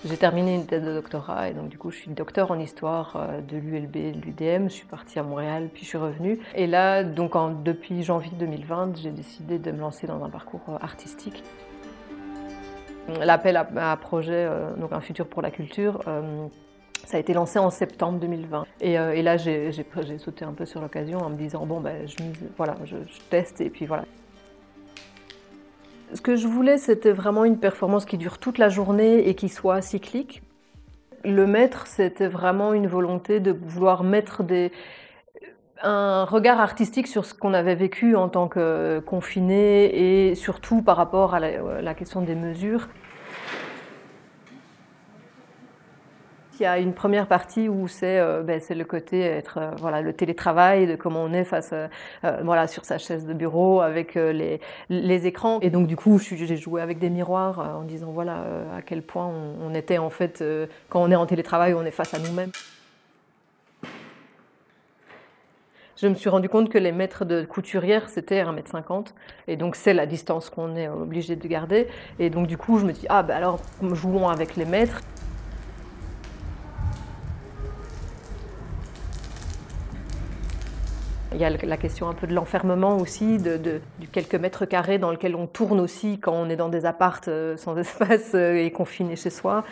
J'ai terminé une thèse de doctorat et donc du coup je suis docteur en histoire de l'ULB et de l'UDM. Je suis partie à Montréal puis je suis revenue. Et là, donc depuis janvier 2020, j'ai décidé de me lancer dans un parcours artistique. L'appel à projet, donc un futur pour la culture, ça a été lancé en septembre 2020. Et là, j'ai sauté un peu sur l'occasion en me disant, bon, ben, voilà, je teste et puis voilà. Ce que je voulais, c'était vraiment une performance qui dure toute la journée et qui soit cyclique. Le maître, c'était vraiment une volonté de vouloir mettre un regard artistique sur ce qu'on avait vécu en tant que confinés et surtout par rapport à la question des mesures. Il y a une première partie où c'est le côté voilà, le télétravail, de comment on est face voilà, sur sa chaise de bureau avec les écrans. Et donc du coup, j'ai joué avec des miroirs en disant voilà à quel point on était en fait, quand on est en télétravail, on est face à nous-mêmes. Je me suis rendu compte que les mètres de couturière, c'était 1,50 m. Et donc, c'est la distance qu'on est obligé de garder. Et donc, du coup, je me dis, ah, ben alors, jouons avec les mètres. Il y a la question un peu de l'enfermement aussi, du quelques mètres carrés dans lequel on tourne aussi quand on est dans des appartes sans espace et confiné chez soi.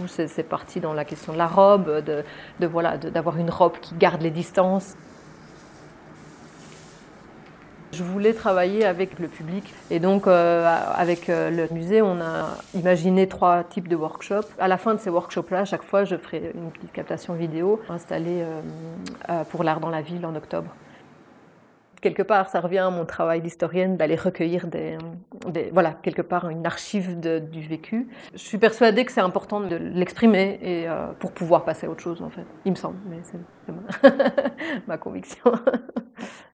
C'est parti dans la question de la robe, voilà, d'avoir une robe qui garde les distances. Je voulais travailler avec le public et donc avec le musée, on a imaginé 3 types de workshops. À la fin de ces workshops-là, à chaque fois, je ferai une petite captation vidéo installée pour l'art dans la ville en octobre. Quelque part, ça revient à mon travail d'historienne d'aller recueillir voilà, quelque part une archive du vécu. Je suis persuadée que c'est important de l'exprimer et pour pouvoir passer à autre chose en fait. Il me semble, mais c'est ma conviction.